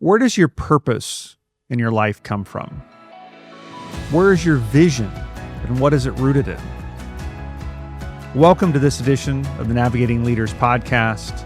Where does your purpose in your life come from? Where is your vision, and what is it rooted in? Welcome to this edition of the Navigating Leaders podcast.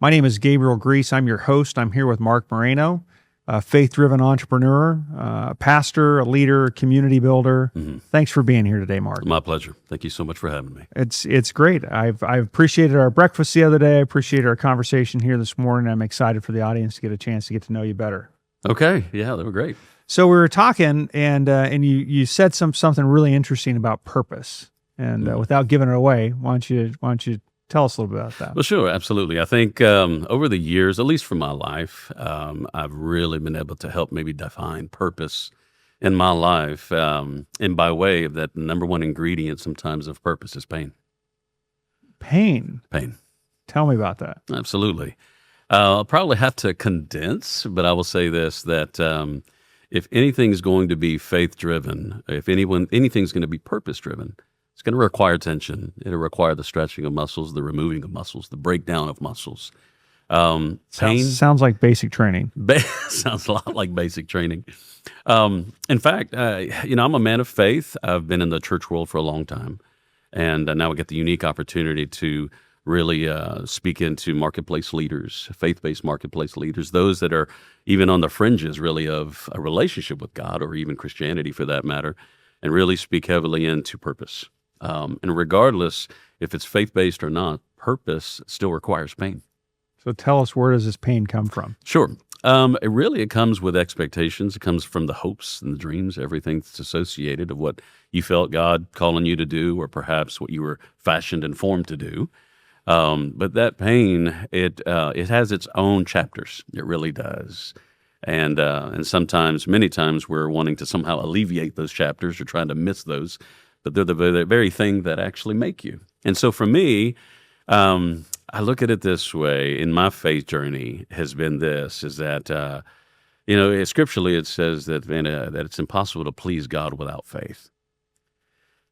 My name is Gabriel Griess. I'm your host. I'm here with Mark Moreno, a faith-driven entrepreneur, a pastor, a leader, a community builder. Thanks for being here today, Mark. My pleasure. Thank you so much for having me. It's great. I've appreciated our breakfast the other day. I appreciated our conversation here this morning. I'm excited for the audience to get a chance to get to know you better. Okay. Yeah, they were great. So we were talking, and you said something really interesting about purpose. And without giving it away, why don't you tell us a little bit about that? Well, sure, absolutely. I think over the years, at least for my life, I've really been able to help maybe define purpose in my life. And by way of that, the number one ingredient sometimes of purpose is pain. Pain? Pain. Tell me about that. Absolutely. I'll probably have to condense, but I will say this, that if anything's going to be faith-driven, if anything's going to be purpose-driven, it's going to require tension. It'll require the stretching of muscles, the removing of muscles, the breakdown of muscles. Pain sounds like basic training. Sounds a lot like basic training. In fact, I'm a man of faith. I've been in the church world for a long time, and now I get the unique opportunity to really speak into marketplace leaders, faith-based marketplace leaders, those that are even on the fringes, really, of a relationship with God or even Christianity for that matter, and really speak heavily into purpose. And regardless if it's faith-based or not, purpose still requires pain. So tell us, where does this pain come from? Sure. It comes with expectations. It comes from the hopes and the dreams, everything that's associated of what you felt God calling you to do, or perhaps what you were fashioned and formed to do. But that pain, it has its own chapters. It really does. And sometimes, many times, we're wanting to somehow alleviate those chapters or trying to miss those, but they're the very thing that actually make you. And so for me, I look at it this way, in my faith journey has been this, is that, scripturally it says that it's impossible to please God without faith.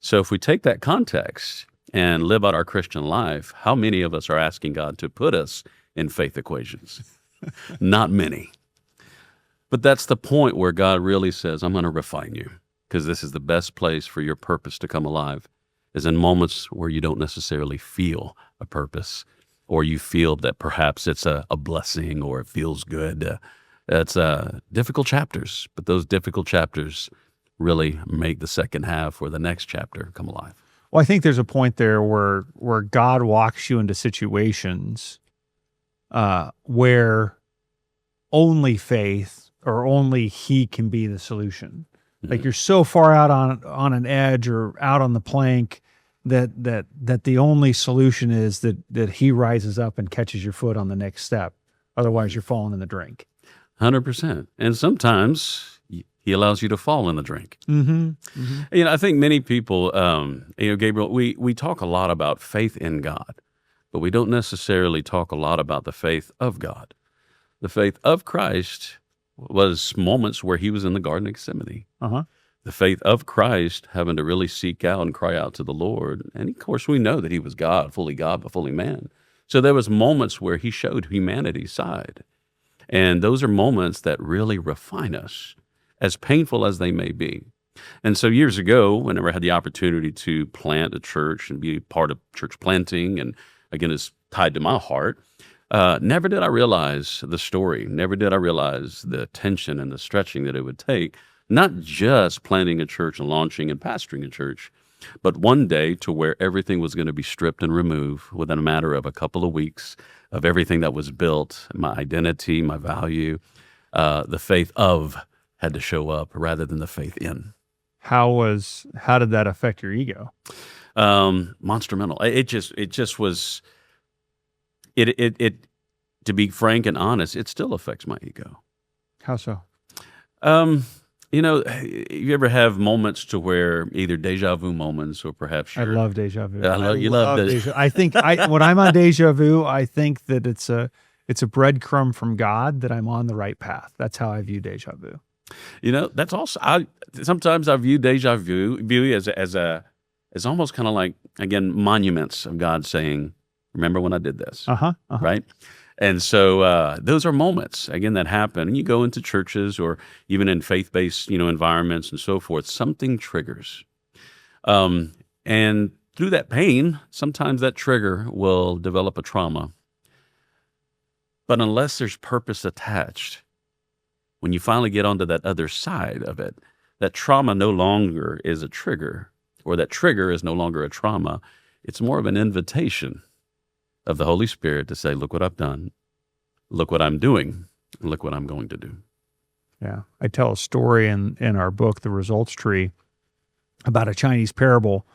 So if we take that context and live out our Christian life, how many of us are asking God to put us in faith equations? Not many. But that's the point where God really says, I'm going to refine you, because this is the best place for your purpose to come alive, is in moments where you don't necessarily feel a purpose, or you feel that perhaps it's a blessing or it feels good. It's difficult chapters, but those difficult chapters really make the second half or the next chapter come alive. Well, I think there's a point there where God walks you into situations where only faith or only He can be the solution. Like you're so far out on an edge or out on the plank that the only solution is that He rises up and catches your foot on the next step. Otherwise, you're falling in the drink. 100%. And sometimes He allows you to fall in the drink. Mm-hmm. Mm-hmm. I think many people, Gabriel, we talk a lot about faith in God, but we don't necessarily talk a lot about the faith of God. The faith of Christ was moments where He was in the Garden of Gethsemane. The faith of Christ having to really seek out and cry out to the Lord. And of course, we know that He was God, but fully man. So there was moments where He showed humanity's side. And those are moments that really refine us, as painful as they may be. And so years ago, whenever I had the opportunity to plant a church and be part of church planting, and again, it's tied to my heart, never did I realize the story. Never did I realize the tension and the stretching that it would take, not just planting a church and launching and pastoring a church, but one day to where everything was going to be stripped and removed within a matter of a couple of weeks of everything that was built, my identity, my value, the faith of had to show up rather than the faith in. How did that affect your ego? Monstrumental. It just was. It. To be frank and honest, it still affects my ego. How so? You ever have moments to where either deja vu moments or perhaps I love deja vu. you love deja. I think when I'm on deja vu, I think that it's a breadcrumb from God that I'm on the right path. That's how I view deja vu. That's also sometimes I view deja vu as almost kind of like, again, monuments of God saying, "Remember when I did this?" Right? And so those are moments, again, that happen. And you go into churches or even in faith-based, environments and so forth, something triggers. And through that pain, sometimes that trigger will develop a trauma. But unless there's purpose attached, when you finally get onto that other side of it, that trauma no longer is a trigger, or that trigger is no longer a trauma. It's more of an invitation of the Holy Spirit to say, look what I've done, look what I'm doing, and look what I'm going to do. Yeah. I tell a story in our book, The Results Tree, about a Chinese parable,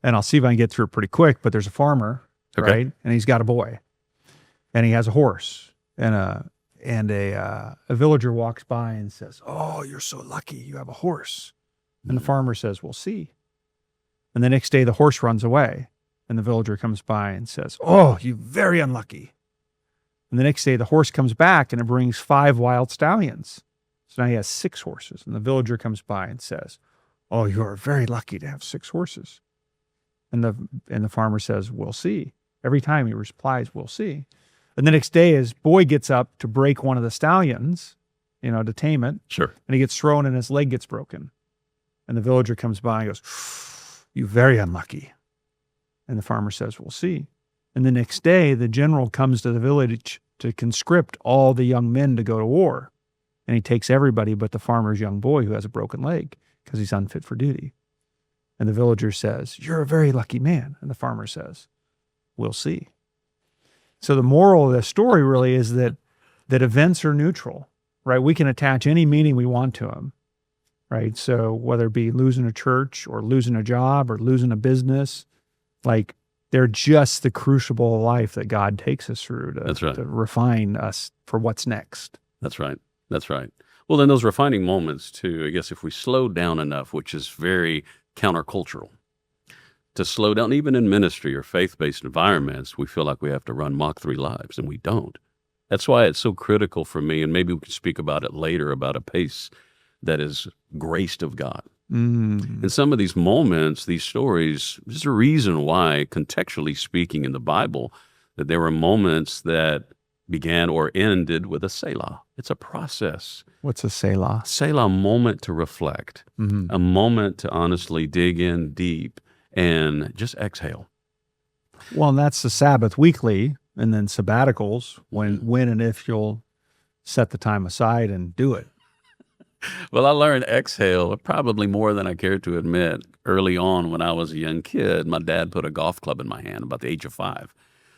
and I'll see if I can get through it pretty quick, but there's a farmer, Okay. right? And he's got a boy, and he has a horse, and a villager walks by and says, "Oh, you're so lucky, you have a horse." And the farmer says, "We'll see." And the next day the horse runs away, and the villager comes by and says, "Oh, you're very unlucky." And the next day the horse comes back and it brings 5 wild stallions. So now he has 6 horses. And the villager comes by and says, "Oh, you are very lucky to have 6 horses." And the farmer says, "We'll see." Every time he replies, "We'll see." And the next day his boy gets up to break one of the stallions, to tame it. Sure. And he gets thrown and his leg gets broken. And the villager comes by and goes, "You're very unlucky." And the farmer says, "We'll see." And the next day, the general comes to the village to conscript all the young men to go to war. And he takes everybody but the farmer's young boy who has a broken leg because he's unfit for duty. And the villager says, "You're a very lucky man." And the farmer says, "We'll see." So the moral of this story really is that events are neutral, right? We can attach any meaning we want to them, right? So whether it be losing a church or losing a job or losing a business, like they're just the crucible of life that God takes us through to refine us for what's next. That's right. That's right. Well, then those refining moments too, I guess if we slow down enough, which is very countercultural, to slow down, even in ministry or faith-based environments, we feel like we have to run Mach 3 lives, and we don't. That's why it's so critical for me, and maybe we can speak about it later, about a pace that is graced of God. In some of these moments, these stories, there's a reason why, contextually speaking in the Bible, that there were moments that began or ended with a Selah. It's a process. What's a Selah? Selah, a moment to reflect, a moment to honestly dig in deep and just exhale. Well, and that's the Sabbath weekly, and then sabbaticals, when and if you'll set the time aside and do it. Well, I learned exhale probably more than I cared to admit early on when I was a young kid. My dad put a golf club in my hand about the age of 5.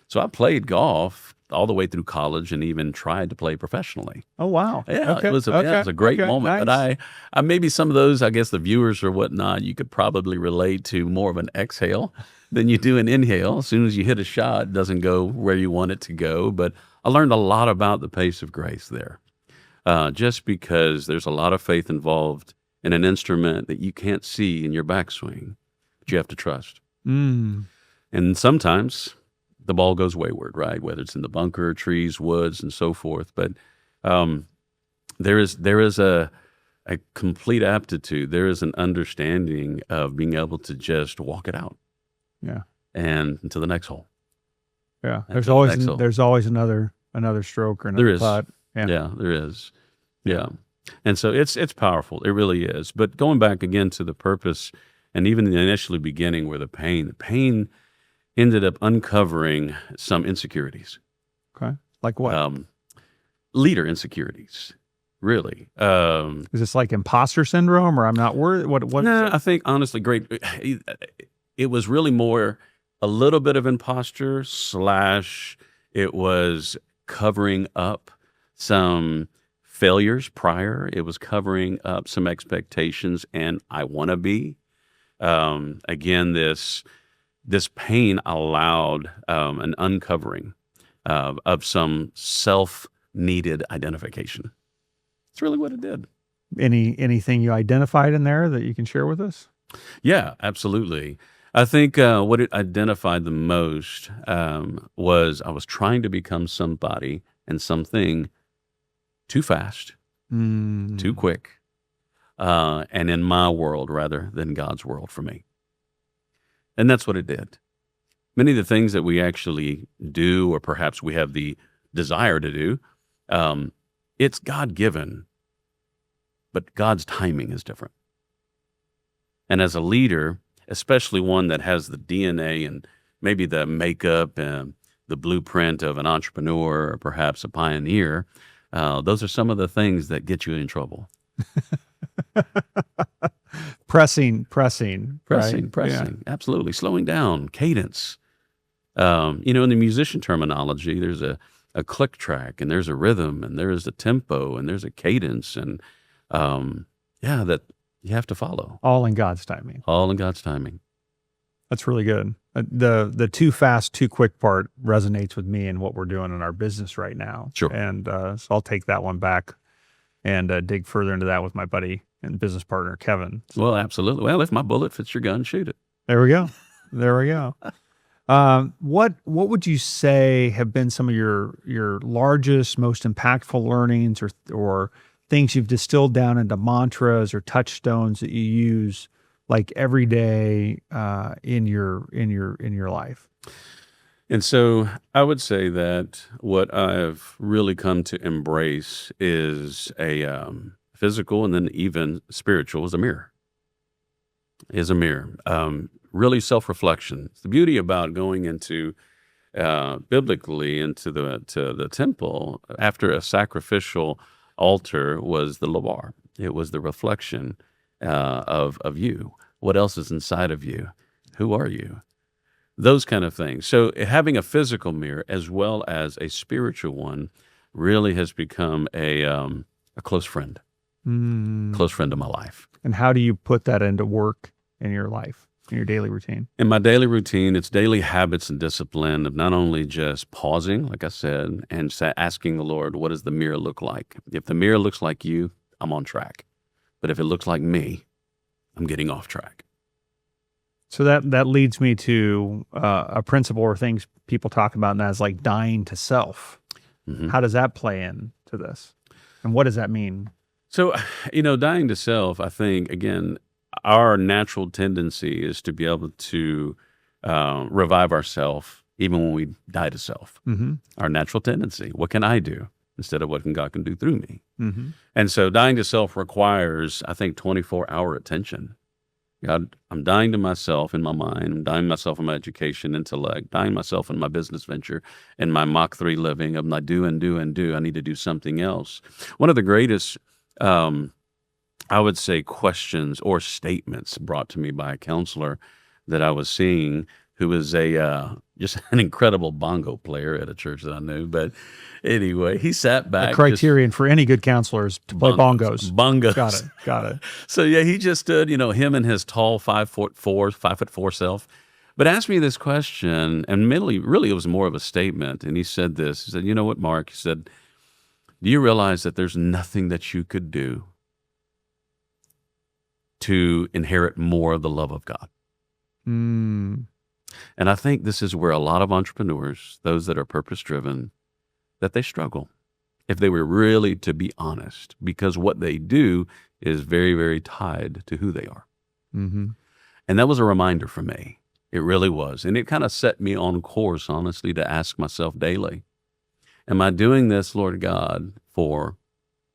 So I played golf all the way through college and even tried to play professionally. Oh, wow. Yeah, Okay. it was a great moment. Nice. But I maybe some of those, I guess the viewers or whatnot, you could probably relate to more of an exhale than you do an inhale. As soon as you hit a shot, it doesn't go where you want it to go. But I learned a lot about the pace of grace there. Just because there's a lot of faith involved in an instrument that you can't see in your backswing, but you have to trust. And sometimes the ball goes wayward, right? Whether it's in the bunker, trees, woods, and so forth. But there is a complete aptitude. There is an understanding of being able to just walk it out. Yeah. And into the next hole. Yeah. And There's always another stroke or another There is. putt. Yeah, there is. Yeah. And so it's powerful. It really is. But going back again to the purpose and even the initially beginning where the pain ended up uncovering some insecurities. Okay. Like what? Leader insecurities, really. Is this like imposter syndrome or I'm not worthy? What? No, I think honestly, it was really more a little bit of imposter / it was covering up some failures prior. It was covering up some expectations and I want to be. Again, this pain allowed an uncovering of some self-needed identification. It's really what it did. anything you identified in there that you can share with us? Yeah, absolutely. I think what it identified the most was I was trying to become somebody and something too fast, too quick, and in my world rather than God's world for me. And that's what it did. Many of the things that we actually do, or perhaps we have the desire to do, it's God-given, but God's timing is different. And as a leader, especially one that has the DNA and maybe the makeup and the blueprint of an entrepreneur or perhaps a pioneer, those are some of the things that get you in trouble. Pressing, Pressing, right? absolutely. Slowing down, cadence. In the musician terminology, there's a click track, and there's a rhythm, and there's a tempo, and there's a cadence, and that you have to follow. All in God's timing. All in God's timing. That's really good. The too fast, too quick part resonates with me and what we're doing in our business right now. Sure. And so I'll take that one back and dig further into that with my buddy and business partner, Kevin. Well, absolutely. Well, if my bullet fits your gun, shoot it. There we go. What would you say have been some of your largest, most impactful learnings or things you've distilled down into mantras or touchstones that you use like every day in your life? And so I would say that what I've really come to embrace is a physical and then even spiritual is a mirror. Really self-reflection. The beauty about going into biblically into the temple after a sacrificial altar was the lavar. It was the reflection of you. What else is inside of you? Who are you? Those kind of things. So having a physical mirror as well as a spiritual one really has become a close friend. Close friend of my life. And how do you put that into work in your life, in your daily routine? In my daily routine, it's daily habits and discipline of not only just pausing, like I said, and asking the Lord, what does the mirror look like? If the mirror looks like you, I'm on track. But if it looks like me, I'm getting off track. So that leads me to a principle or things people talk about, and that's like dying to self. Mm-hmm. How does that play into this? And what does that mean? So, dying to self, I think, again, our natural tendency is to be able to revive ourselves even when we die to self. Mm-hmm. Our natural tendency. What can I do instead of what God can do through me? Mm-hmm. And so dying to self requires, I think, 24-hour attention. God, I'm dying to myself in my mind. I'm dying to myself in my education, intellect, dying to myself in my business venture, in my Mach 3 living of my do and do and do. I need to do something else. One of the greatest, I would say, questions or statements brought to me by a counselor that I was seeing, who was just an incredible bongo player at a church that I knew. But anyway, he sat back. The criterion for any good counselor is to play bongos. Bongos. Got it. So yeah, he just stood, him and his tall 5'4" self, but asked me this question, and really it was more of a statement. And he said this, he said, you know what, Mark? He said, do you realize that there's nothing that you could do to inherit more of the love of God? And I think this is where a lot of entrepreneurs, those that are purpose-driven, that they struggle, if they were really to be honest, because what they do is very, very tied to who they are. Mm-hmm. And that was a reminder for me. It really was. And it kind of set me on course, honestly, to ask myself daily, am I doing this, Lord God, for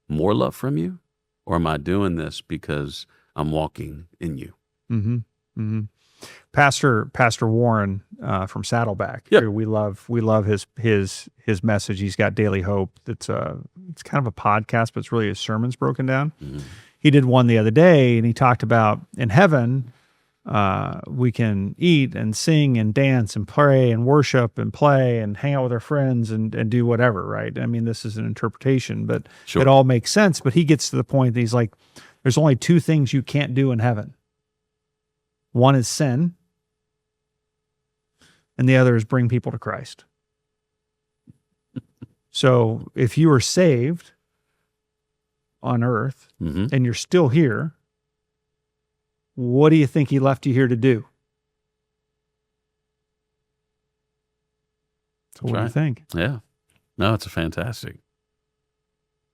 more love from you? Or am I doing this because I'm walking in you? Mm-hmm. Mm-hmm. Pastor Warren from Saddleback. Yep. We love his message. He's got Daily Hope. It's kind of a podcast, but it's really his sermons broken down. Mm-hmm. He did one the other day, and he talked about in heaven we can eat and sing and dance and pray and worship and play and hang out with our friends and do whatever. Right? I mean, this is an interpretation, but Sure. It all makes sense. But he gets to the point that he's like, there's only two things you can't do in heaven. One is sin, and the other is bring people to Christ. So if you are saved, on earth Hmm. and you're still here, what do you think he left you here to do? So what do you think? Yeah. No, it's a fantastic.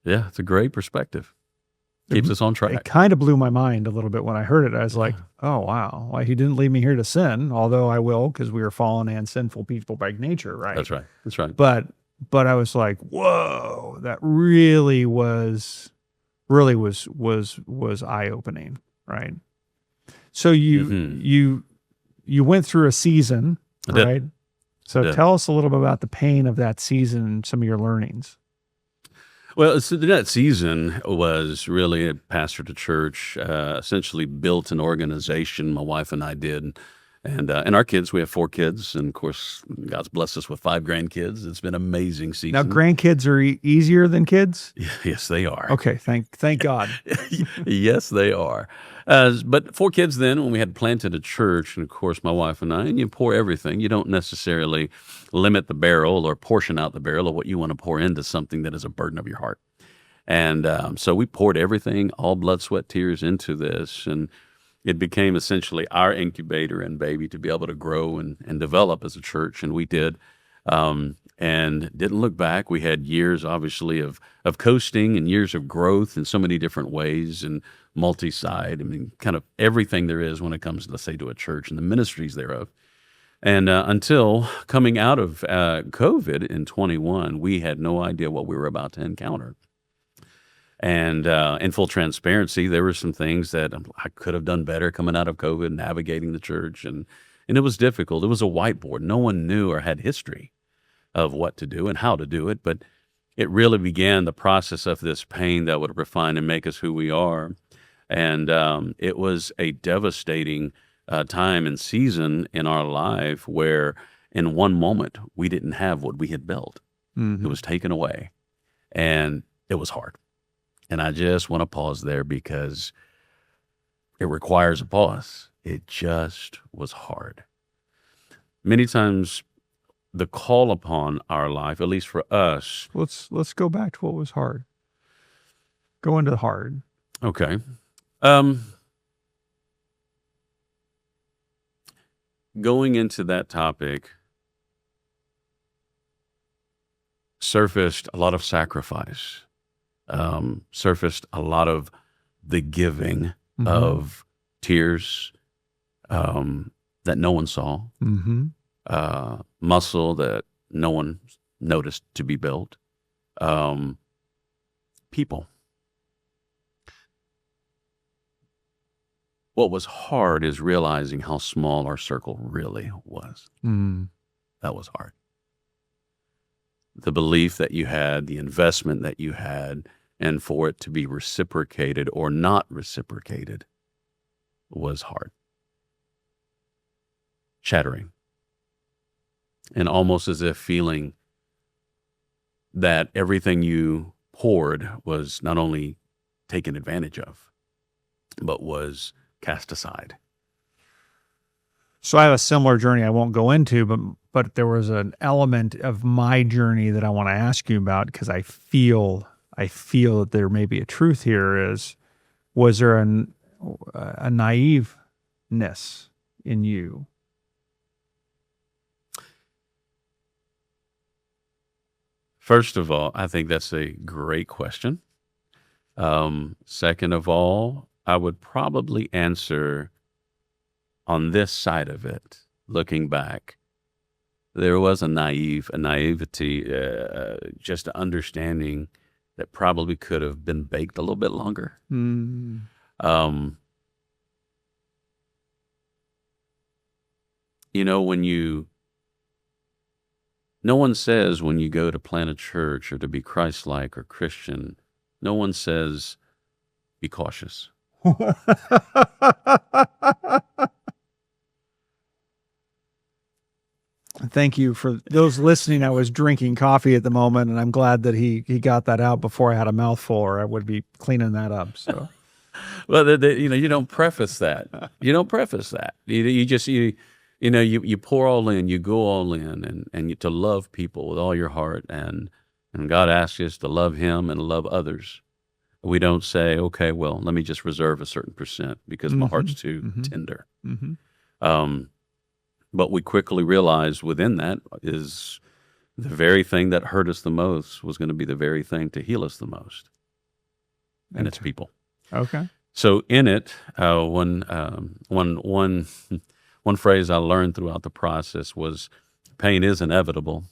Yeah, it's a great perspective. Keeps us on It track. kind of blew my mind a little bit when I heard it. I was like, oh, wow. Well, he didn't leave me here to sin, although I will, because we are fallen and sinful people by nature, right? That's right. That's right. But I was like, whoa, that really was eye-opening, right? So you went through a season, I did. right? So did. tell us a little bit about the pain of that season and some of your learnings. Well, so that season was really a pastor to church, essentially built an organization, my wife and I did. And our kids, we have 4 kids. And of course, God's blessed us with 5 grandkids. It's been an amazing season. Now, grandkids are easier than kids? Yes, they are. Okay, thank God. Yes, they are. But 4 kids then, when we had planted a church, and of course, my wife and I, and you pour everything. You don't necessarily limit the barrel or portion out the barrel of what you want to pour into something that is a burden of your heart. And so we poured everything, all blood, sweat, tears into this. And it became essentially our incubator and baby to be able to grow and develop as a church. And we did. And didn't look back. We had years, obviously, of coasting and years of growth in so many different ways and multi-side. I mean, kind of everything there is when it comes, let's say, to a church and the ministries thereof. And until coming out of COVID in 21, we had no idea what we were about to encounter. And in full transparency, there were some things that I could have done better coming out of COVID, navigating the church. And it was difficult. It was a whiteboard. No one knew or had history of what to do and how to do it. But it really began the process of this pain that would refine and make us who we are. And it was a devastating time and season in our life where in one moment we didn't have what we had built. Mm-hmm. It was taken away and it was hard. And I just want to pause there because it requires a pause. It just was hard. Many times the call upon our life, at least for us. Let's go back to what was hard. Go into the hard. Okay. Going into that topic surfaced a lot of sacrifice, surfaced a lot of the giving Mm-hmm. of tears that no one saw, Mm-hmm. muscle that no one noticed to be built, people. What was hard is realizing how small our circle really was. Mm. That was hard. The belief that you had, the investment that you had, and for it to be reciprocated or not reciprocated was hard. Shattering. And almost as if feeling that everything you poured was not only taken advantage of, but was cast aside. So I have a similar journey I won't go into, but there was an element of my journey that I want to ask you about because I feel that there may be a truth here. Was there a naiveness in you? First of all, I think that's a great question. Second of all, I would probably answer on this side of it, looking back, there was a naivety, just an understanding that probably could have been baked a little bit longer. Mm. No one says when you go to plant a church or to be Christ-like or Christian, no one says, be cautious. Thank you for those listening. I was drinking coffee at the moment, and I'm glad that he got that out before I had a mouthful, or I would be cleaning that up. So, well, you don't preface that. You don't preface that. You just pour all in. You go all in, and to love people with all your heart, and God asks us to love Him and love others We don't say, okay, well, let me just reserve a certain percent because my heart's too Mm-hmm. tender. Mm-hmm. But we quickly realized within that is the very thing that hurt us the most was going to be the very thing to heal us the most, and it's people. Okay. So in it, one phrase I learned throughout the process was, "Pain is inevitable.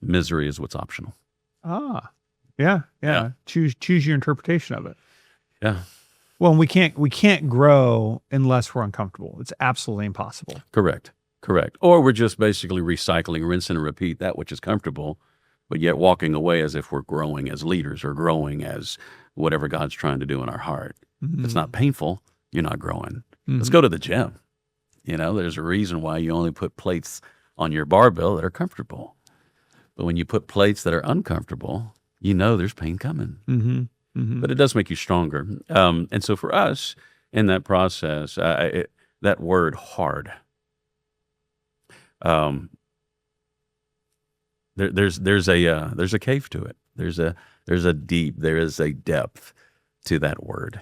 Misery is what's optional." Ah, yeah. Yeah. Choose your interpretation of it. Yeah, Well, we can't grow unless we're uncomfortable. It's absolutely impossible. correct. Or we're just basically recycling, rinse and repeat that which is comfortable, but yet walking away as if we're growing as leaders or growing as whatever God's trying to do in our heart. If it's not painful, you're not growing. Let's go to the gym. There's a reason why you only put plates on your barbell that are comfortable. But when you put plates that are uncomfortable, there's pain coming. Mm-hmm. Mm-hmm. But it does make you stronger. And so for us in that process, that word hard, there's a cave to it. There is a depth to that word,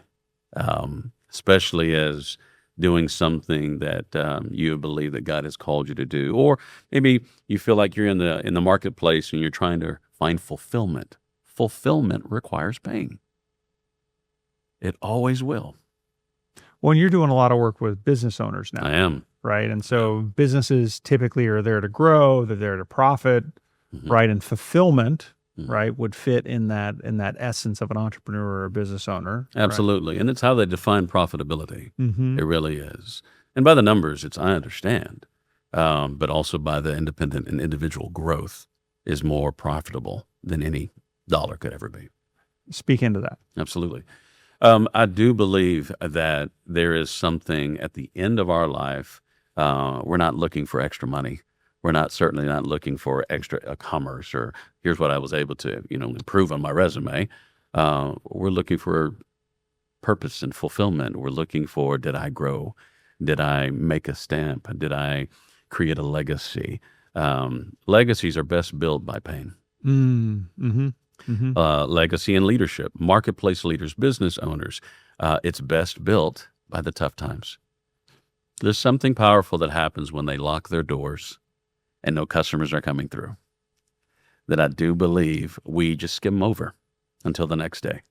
especially as doing something that you believe that God has called you to do, or maybe you feel like you're in the marketplace and you're trying to find fulfillment. Fulfillment requires pain. It always will. Well, you're doing a lot of work with business owners now. I am. Right. And so businesses typically are there to grow, they're there to profit, right? And fulfillment, right, would fit in that essence of an entrepreneur or a business owner. Absolutely. And it's how they define profitability. Mm-hmm. It really is. And by the numbers, I understand, but also by the independent and individual growth is more profitable than any dollar could ever be. Speak into that. Absolutely. I do believe that there is something at the end of our life. We're not looking for extra money. We're certainly not looking for extra commerce or here's what I was able to, improve on my resume. We're looking for purpose and fulfillment. We're looking for, did I grow? Did I make a stamp? Did I create a legacy? Legacies are best built by pain. Mm-hmm. Mm-hmm. Legacy and leadership, marketplace leaders, business owners, it's best built by the tough times. There's something powerful that happens when they lock their doors and no customers are coming through, that I do believe we just skim over until the next day.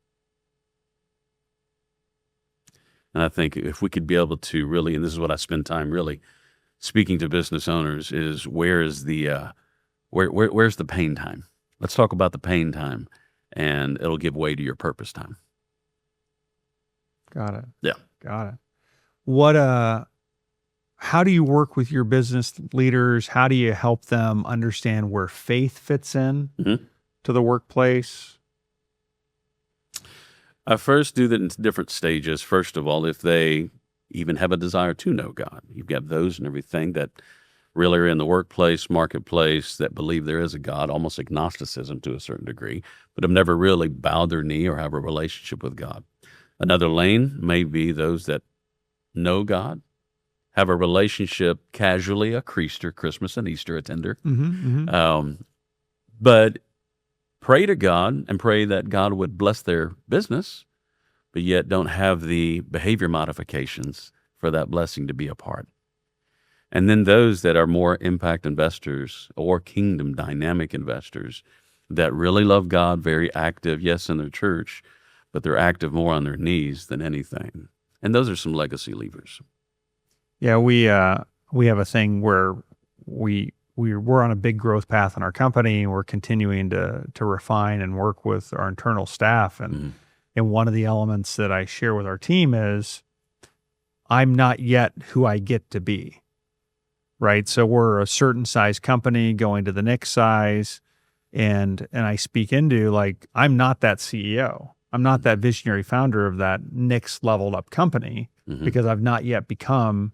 And I think if we could be able to really, and this is what I spend time really speaking to business owners, is where's the pain time? Let's talk about the pain time, and it'll give way to your purpose time. Got it. Yeah. Got it. How do you work with your business leaders? How do you help them understand where faith fits in to the workplace? I first do that in different stages. First of all, if they even have a desire to know God, you've got those and everything that really are in the workplace, marketplace, that believe there is a God, almost agnosticism to a certain degree, but have never really bowed their knee or have a relationship with God. Another lane may be those that know God, have a relationship casually, a creaster, Christmas and Easter attender, but pray to God and pray that God would bless their business, but yet don't have the behavior modifications for that blessing to be a part. And then those that are more impact investors or kingdom dynamic investors that really love God, very active, yes, in their church, but they're active more on their knees than anything. And those are some legacy leavers. Yeah, we have a thing where we're on a big growth path in our company, and we're continuing to refine and work with our internal staff. And one of the elements that I share with our team is, I'm not yet who I get to be. Right. So we're a certain size company going to the next size. And I speak into, like, I'm not that CEO. I'm not that visionary founder of that next leveled up company because I've not yet become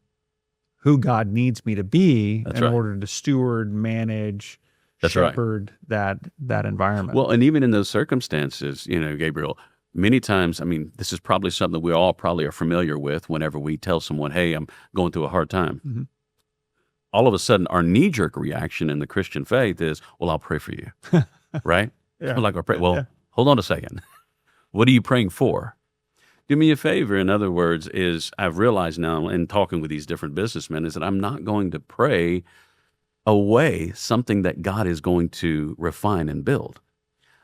who God needs me to be in order to steward, manage, shepherd that environment. Well, and even in those circumstances, Gabriel, many times, I mean, this is probably something that we all probably are familiar with whenever we tell someone, hey, I'm going through a hard time. All of a sudden, our knee-jerk reaction in the Christian faith is, well, I'll pray for you, right? Yeah. We're like, I'll pray. Well, hold on a second. What are you praying for? Do me a favor, in other words, is I've realized now in talking with these different businessmen is that I'm not going to pray away something that God is going to refine and build.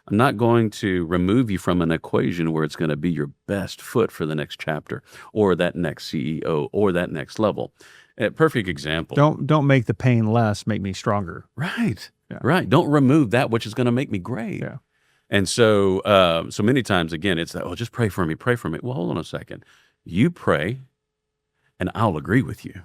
I'm not going to remove you from an equation where it's going to be your best foot for the next chapter or that next CEO or that next level. A perfect example. Don't make the pain less, make me stronger. Right. Yeah. Right. Don't remove that which is going to make me great. Yeah. And so so many times, again, it's that, oh, just pray for me, pray for me. Well, hold on a second. You pray and I'll agree with you.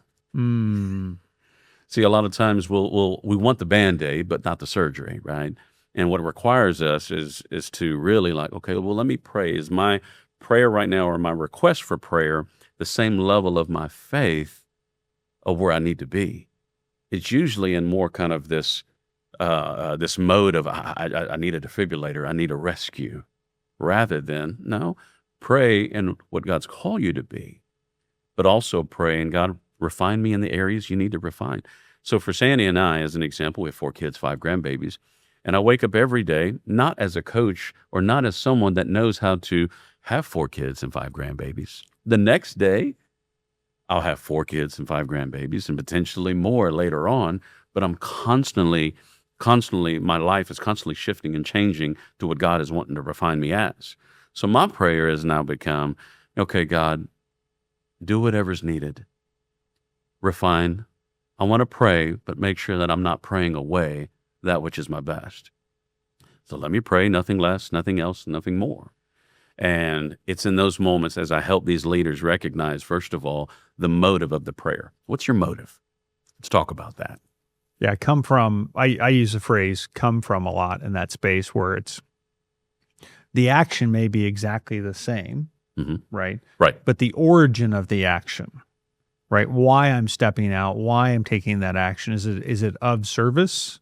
See, a lot of times we want the Band-Aid, but not the surgery, right? And what it requires us is to really like, okay, well, let me pray. Is my prayer right now or my request for prayer the same level of my faith of where I need to be? It's usually in more kind of this mode of I need a defibrillator, I need a rescue, rather than, no, pray in what God's called you to be, but also pray and God, refine me in the areas you need to refine. So for Sandy and I, as an example, we have 4 kids, 5 grandbabies, and I wake up every day, not as a coach or not as someone that knows how to have 4 kids and 5 grandbabies. The next day, I'll have 4 kids and 5 grandbabies and potentially more later on, but I'm constantly, my life is constantly shifting and changing to what God is wanting to refine me as. So my prayer has now become, okay, God, do whatever's needed. Refine. I want to pray, but make sure that I'm not praying away that which is my best. So let me pray, nothing less, nothing else, nothing more. And it's in those moments as I help these leaders recognize, first of all, the motive of the prayer. What's your motive? Let's talk about that. Yeah, I use the phrase come from a lot in that space where it's the action may be exactly the same, right? Right. But the origin of the action, right? Why I'm stepping out, why I'm taking that action. Is it of service,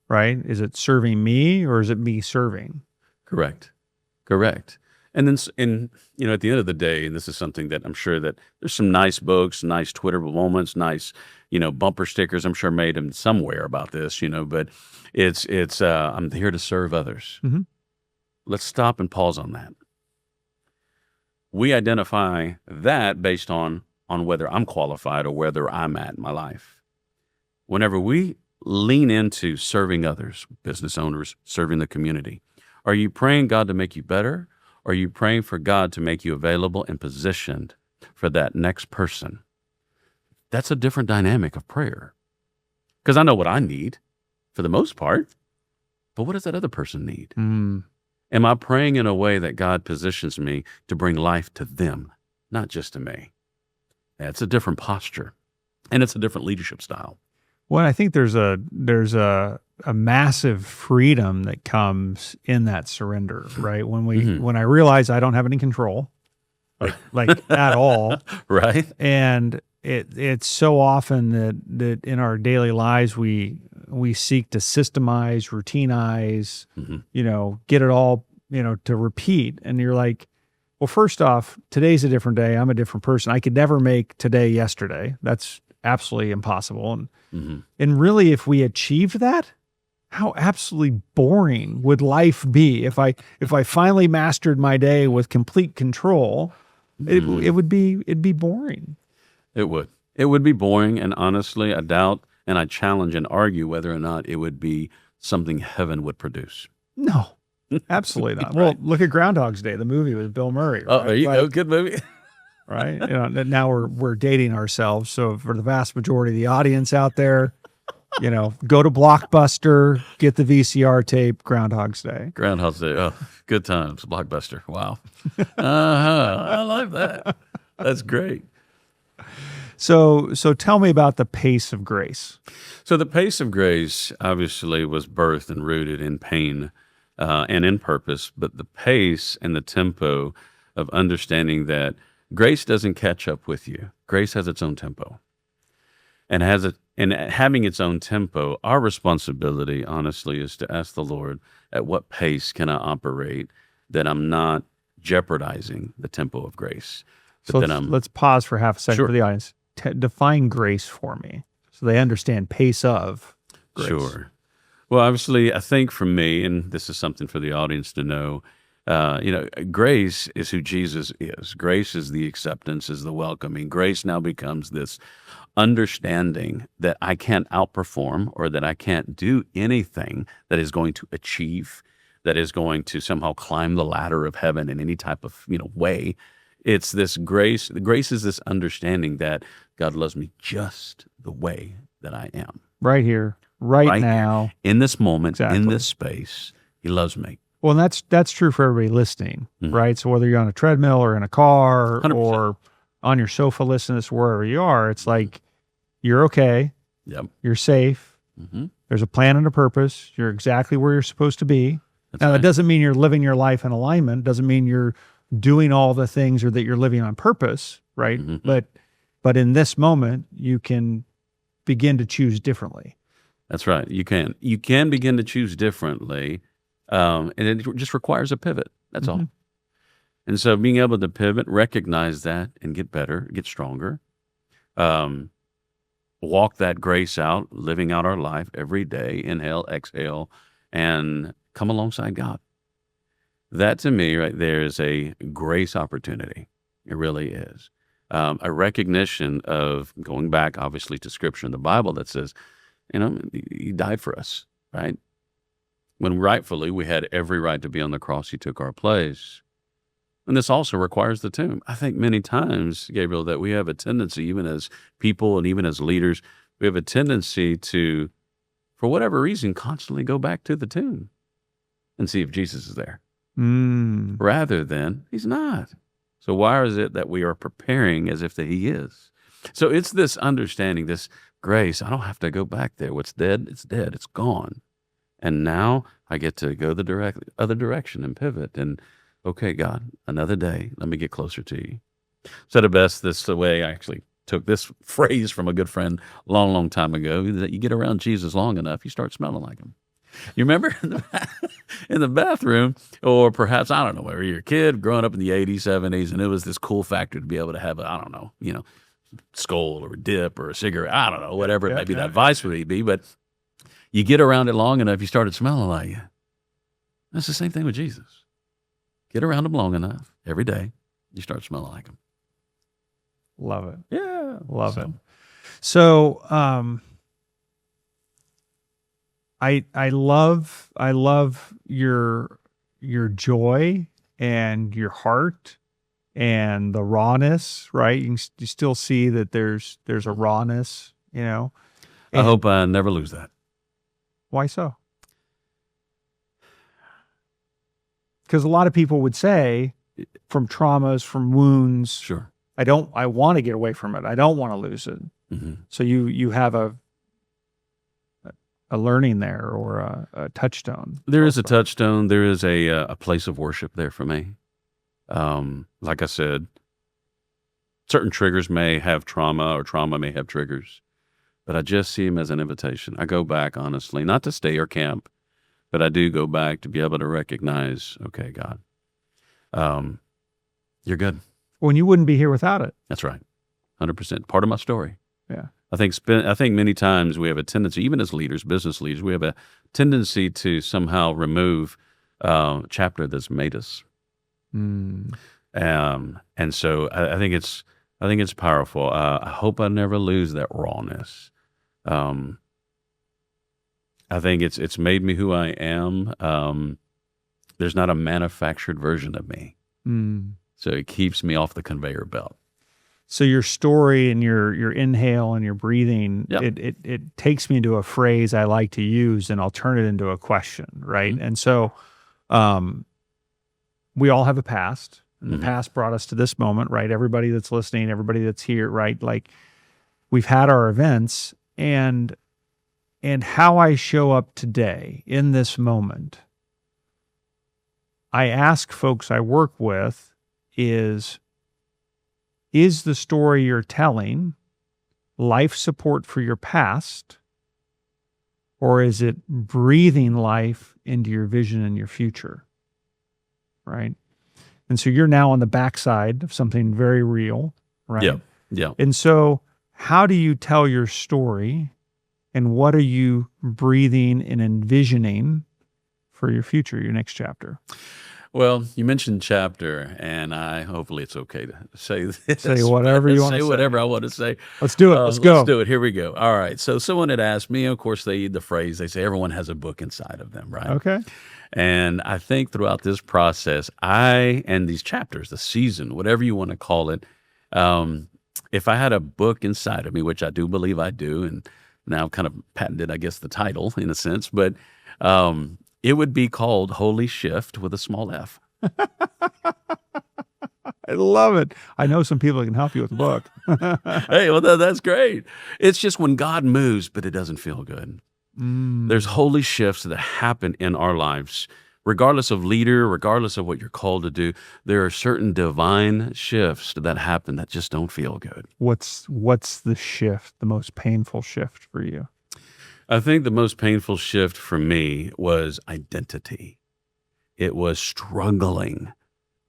right? Is it serving me or is it me serving? Correct. And then, at the end of the day, and this is something that I'm sure that there's some nice books, nice Twitter moments, nice, bumper stickers, I'm sure made them somewhere about this, but it's I'm here to serve others. Let's stop and pause on that. We identify that based on whether I'm qualified or whether I'm at in my life. Whenever we lean into serving others, business owners, serving the community, are you praying God to make you better? Or are you praying for God to make you available and positioned for that next person? That's a different dynamic of prayer. Because I know what I need for the most part, but what does that other person need? Am I praying in a way that God positions me to bring life to them, not just to me? That's a different posture, and it's a different leadership style. Well, I think there's a massive freedom that comes in that surrender, right? When I realize I don't have any control, like at all, right? And it's so often that in our daily lives we seek to systemize, routinize, get it all, to repeat, and you're like, well, first off, today's a different day. I'm a different person. I could never make today yesterday. That's absolutely impossible. And really, if we achieved that, how absolutely boring would life be? If I finally mastered my day with complete control, it'd be boring. It would be boring, and honestly, I doubt and I challenge and argue whether or not it would be something heaven would produce. No, absolutely not. Right. Well, look at Groundhog's Day, the movie with Bill Murray. Oh, right? Good movie. Right? Now we're dating ourselves. So for the vast majority of the audience out there, go to Blockbuster, get the VCR tape, Groundhog's Day. Groundhog's Day. Oh, good times. Blockbuster. Wow. I like that. That's great. So tell me about the pace of grace. So the pace of grace obviously was birthed and rooted in pain and in purpose, but the pace and the tempo of understanding that grace doesn't catch up with you. Grace has its own tempo. And having its own tempo, our responsibility, honestly, is to ask the Lord, at what pace can I operate that I'm not jeopardizing the tempo of grace? So let's pause for half a second for the audience. Define grace for me so they understand pace of grace. Sure. Well, obviously, I think for me, and this is something for the audience to know, Grace is who Jesus is. Grace is the acceptance, is the welcoming. Grace now becomes this understanding that I can't outperform or that I can't do anything that is going to achieve, that is going to somehow climb the ladder of heaven in any type of, way. It's this grace. Grace is this understanding that God loves me just the way that I am. Right here, right Right now. In this moment, in Exactly. this space, he loves me. Well, and that's true for everybody listening, Mhm. right? So whether you're on a treadmill or in a car 100%. or on your sofa listening to this, wherever you are, it's like you're okay, Yep. you're safe. hmm There's a plan and a purpose. You're exactly where you're supposed to be. That's Now, right. that doesn't mean you're living your life in alignment. It doesn't mean you're doing all the things or that you're living on purpose, right? Mhm. But in this moment, you can begin to choose differently. That's right. You can begin to choose differently, and it just requires a pivot. That's all. Mhm. And so, being able to pivot, recognize that, and get better, get stronger, walk that grace out, living out our life every day. Inhale, exhale, and come alongside God. That to me, right there, is a grace opportunity. It really is. A recognition of going back, obviously, to Scripture in the Bible that says, He died for us, right? When rightfully we had every right to be on the cross, He took our place. And this also requires the tomb. I think many times, Gabriel, that we have a tendency, even as people and even as leaders, we have a tendency to, for whatever reason, constantly go back to the tomb and see if Jesus is there, rather than He's not. So why is it that we are preparing as if that He is? So it's this understanding, this grace. I don't have to go back there. What's dead, it's dead. It's gone. And now I get to go the other direction and pivot. And okay, God, another day. Let me get closer to You. Said it best this way. I actually took this phrase from a good friend a long, long time ago, that you get around Jesus long enough, you start smelling like Him. You remember in the bathroom, or perhaps, I don't know, where you're a kid growing up in the 80s, 70s, and it was this cool factor to be able to have a, I don't know, skull or a dip or a cigarette, I don't know, whatever it may be, that vice would be, but you get around it long enough, you started smelling like You. That's the same thing with Jesus. Get around Him long enough, every day, you start smelling like Him. Love it. Yeah. Love it. So, I love your joy and your heart and the rawness, right? You still see that there's a rawness, I hope I never lose that. Why so? Because a lot of people would say, from traumas, from wounds, Sure. I want to get away from it. I don't want to lose it. Mm-hmm. So you have a learning there, or a touchstone. There is a touchstone. There is a place of worship there for me. Like I said, certain triggers may have trauma, or trauma may have triggers, but I just see them as an invitation. I go back, honestly, not to stay or camp, but I do go back to be able to recognize, okay, God, You're good. Well, and you wouldn't be here without it. That's right. 100%. Part of my story. Yeah. I think many times we have a tendency, even as leaders, business leaders, we have a tendency to somehow remove a chapter that's made us. And so I think it's powerful. I hope I never lose that rawness. I think it's made me who I am. There's not a manufactured version of me. So it keeps me off the conveyor belt. So your story and your inhale and your breathing, Yep. it takes me into a phrase I like to use, and I'll turn it into a question, right? Mm-hmm. And so we all have a past, and the Mm-hmm. past brought us to this moment, right? Everybody that's listening, everybody that's here, right? Like, we've had our events, and how I show up today in this moment, I ask folks I work with is the story you're telling life support for your past, or is it breathing life into your vision and your future? Right? And so you're now on the backside of something very real, right? Yeah. Yeah. And so how do you tell your story, and what are you breathing and envisioning for your future, your next chapter? Well, you mentioned chapter, and hopefully it's okay to say this. Say whatever you want to say. say. Whatever I want to say. Let's do it. Let's go. Let's do it. Here we go. All right. So someone had asked me, of course, they say everyone has a book inside of them, right? Okay. And I think throughout this process, and these chapters, the season, whatever you want to call it, if I had a book inside of me, which I do believe I do, and now I've kind of patented, I guess, the title in a sense, but it would be called Holy Shift with a small f. I love it. I know some people that can help you with the book. Hey, well, that's great. It's just when God moves, but it doesn't feel good. There's holy shifts that happen in our lives. Regardless of leader, regardless of what you're called to do, there are certain divine shifts that happen that just don't feel good. What's the shift, the most painful shift for you? I think the most painful shift for me was identity. It was struggling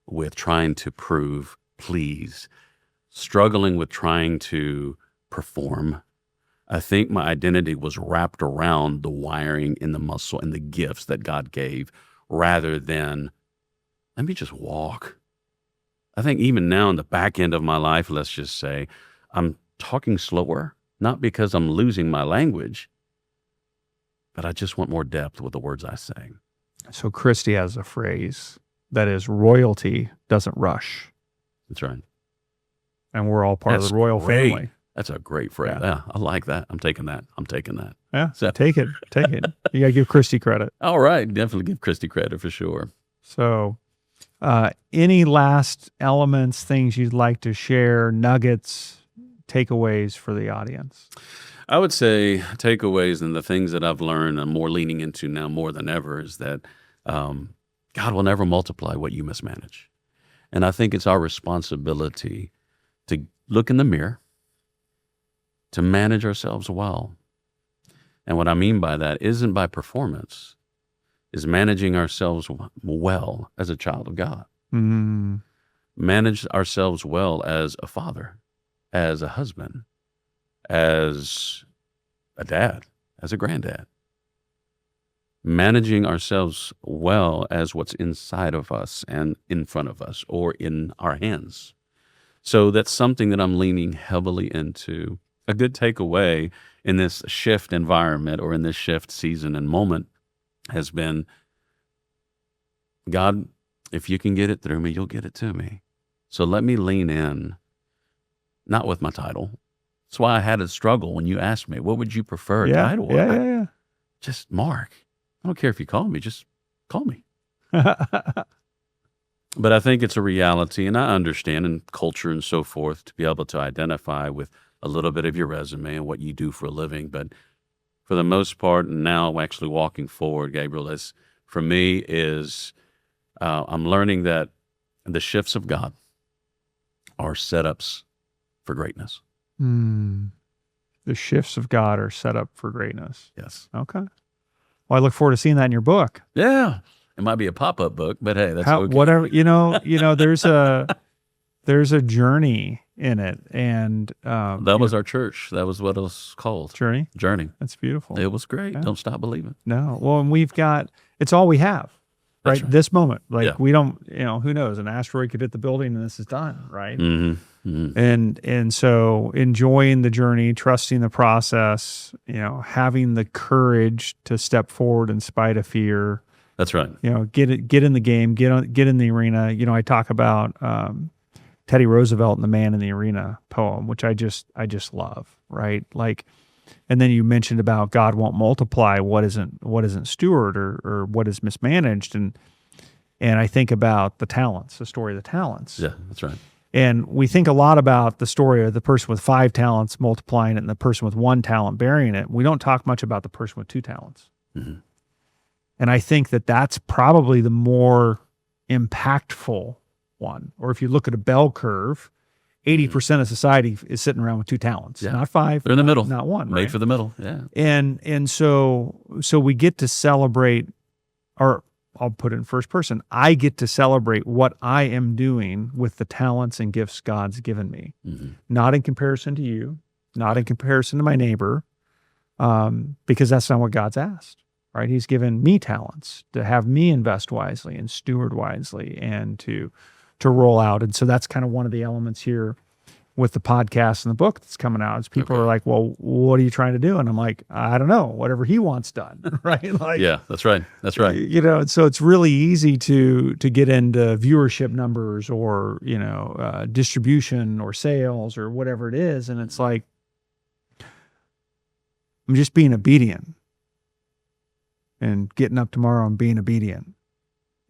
with trying to prove, please, struggling with trying to perform. I think my identity was wrapped around the wiring in the muscle and the gifts that God gave rather than, let me just walk. I think even now in the back end of my life, let's just say, I'm talking slower, not because I'm losing my language, but I just want more depth with the words I say. So Christy has a phrase that is, royalty doesn't rush. That's right. And we're all part of the royal family. That's a great phrase. Yeah, I like that. I'm taking that. Yeah, So- take it. You got to give Christy credit. All right. Definitely give Christy credit for sure. So any last elements, things you'd like to share, nuggets, takeaways for the audience? I would say takeaways and the things that I've learned I'm more leaning into now more than ever is that God will never multiply what you mismanage. And I think it's our responsibility to look in the mirror, to manage ourselves well. And what I mean by that isn't by performance, is managing ourselves well as a child of God. Manage ourselves well as a father, as a husband, as a dad, as a granddad. Managing ourselves well as what's inside of us and in front of us or in our hands. So that's something that I'm leaning heavily into. A good takeaway in this shift environment or in this shift season and moment has been, God, if you can get it through me, you'll get it to me. So let me lean in, not with my title. That's why I had a struggle when you asked me, what would you prefer a title? Yeah. Just Mark. I don't care if you call me, just call me. But I think it's a reality, and I understand in culture and so forth to be able to identify with a little bit of your resume and what you do for a living. But for the most part, and now actually walking forward, Gabriel, is for me is I'm learning that the shifts of God are setups for greatness. The shifts of God are set up for greatness. Yes. Okay. Well, I look forward to seeing that in your book. Yeah. It might be a pop-up book, but hey, that's okay. Whatever, there's a journey in it. And that was our church. That was what it was called. Journey. That's beautiful. It was great. Yeah. Don't stop believing. No. Well, and it's all we have, right? Right. This moment. Like Yeah. we don't, who knows? An asteroid could hit the building and this is done, right? Mm-hmm. Mm-hmm. And so enjoying the journey, trusting the process, having the courage to step forward in spite of fear. That's right. Get in the game, get in the arena. I talk about Teddy Roosevelt and the Man in the Arena poem, which I just love, right? Like, and then you mentioned about God won't multiply what isn't steward or what is mismanaged, and I think about the story of the talents. Yeah, that's right. And we think a lot about the story of the person with 5 talents multiplying it and the person with 1 talent burying it. We don't talk much about the person with 2 talents. Mm-hmm. And I think that that's probably the more impactful one. Or if you look at a bell curve, 80% of society is sitting around with 2 talents, Yeah. not 5. They're in the middle. Not 1. Made right? for the middle. Yeah. And so we get to celebrate, or I'll put it in first person. I get to celebrate what I am doing with the talents and gifts God's given me, not in comparison to you, not in comparison to my neighbor, because that's not what God's asked, right? He's given me talents to have me invest wisely and steward wisely and to roll out. And so that's kind of one of the elements here with the podcast and the book that's coming out is people are like, well, what are you trying to do? And I'm like, I don't know, whatever he wants done. Right. Like, Yeah, that's right. That's right. you know, so it's really easy to get into viewership numbers or, you know, distribution or sales or whatever it is. And it's like, I'm just being obedient and getting up tomorrow and being obedient.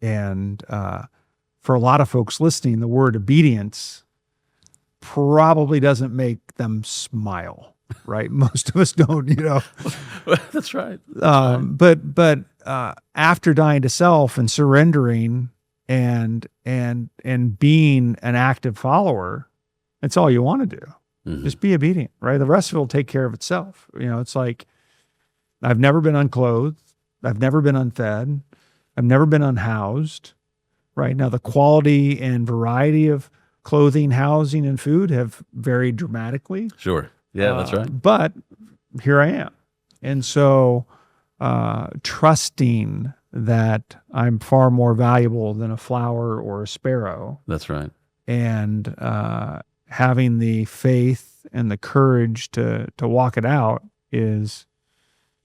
And for a lot of folks listening, the word obedience probably doesn't make them smile, right? Most of us don't, you know. That's right. But after dying to self and surrendering and being an active follower, it's all you want to do. Mhm. Just be obedient, right? The rest of it will take care of itself. You know, it's like I've never been unclothed, I've never been unfed, I've never been unhoused. Right now, the quality and variety of clothing, housing, and food have varied dramatically. Sure. Yeah, that's right. But here I am. And so trusting that I'm far more valuable than a flower or a sparrow, That's right. and having the faith and the courage to walk it out is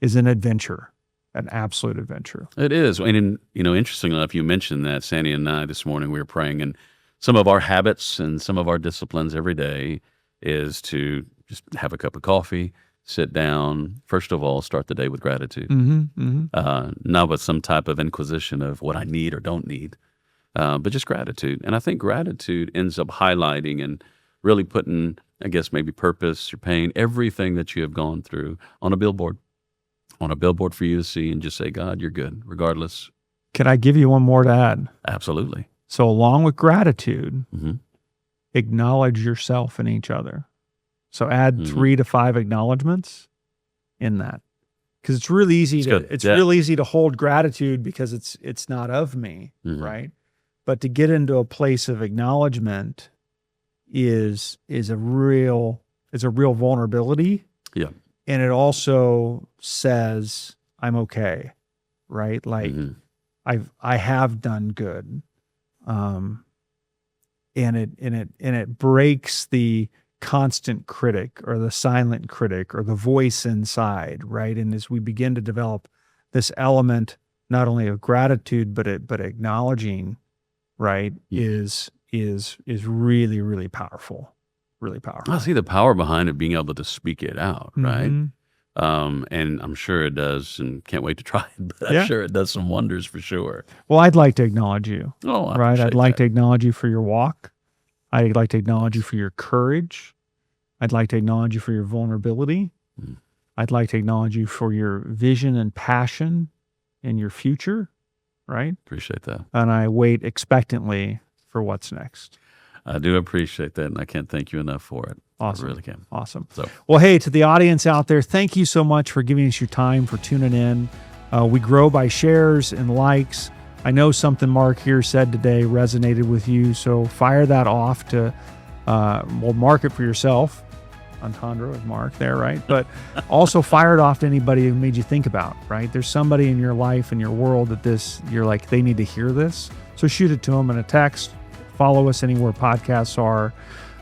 an adventure, an absolute adventure. It is. And, you know, interestingly enough, you mentioned that Sandy and I this morning, we were praying, and some of our habits and some of our disciplines every day is to just have a cup of coffee, sit down. First of all, start the day with gratitude, not with some type of inquisition of what I need or don't need, but just gratitude. And I think gratitude ends up highlighting and really putting, I guess, maybe purpose, your pain, everything that you have gone through on a billboard for you to see and just say, God, you're good, regardless. Can I give you one more to add? Absolutely. So along with gratitude, Mm-hmm. acknowledge yourself and each other. So add 3 to 5 acknowledgments in that. Because it's really easy It's real easy to hold gratitude because it's not of me, right? But to get into a place of acknowledgement is a real vulnerability. Yeah. And it also says I'm okay, right? Like I have done good. And it breaks the constant critic or the silent critic or the voice inside, right? And as we begin to develop this element, not only of gratitude, but acknowledging, right, is really, really powerful, really powerful. I see the power behind it, being able to speak it out, right? Mhm. And I'm sure it does, and can't wait to try it, but Yeah. I'm sure it does some wonders for sure. Well, I'd like to acknowledge you, Oh, I right? I'd appreciate like that. to acknowledge you for your walk. I'd like to acknowledge you for your courage. I'd like to acknowledge you for your vulnerability. I'd like to acknowledge you for your vision and passion in your future, right? Appreciate that. And I wait expectantly for what's next. I do appreciate that, and I can't thank you enough for it. Awesome. I really can. Awesome. So, Well, hey, to the audience out there, thank you so much for giving us your time, for tuning in. We grow by shares and likes. I know something Mark here said today resonated with you, so fire that off to, mark it for yourself. Entendre with Mark there, right? But also fire it off to anybody who made you think about, right? There's somebody in your life, in your world that you're like, they need to hear this. So shoot it to them in a text. Follow us anywhere podcasts are.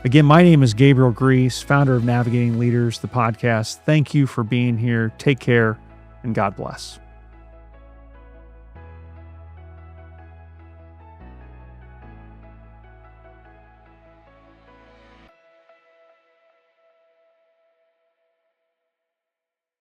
Again, my name is Gabriel Griess, founder of Navigating Leaders, the podcast. Thank you for being here. Take care, and God bless.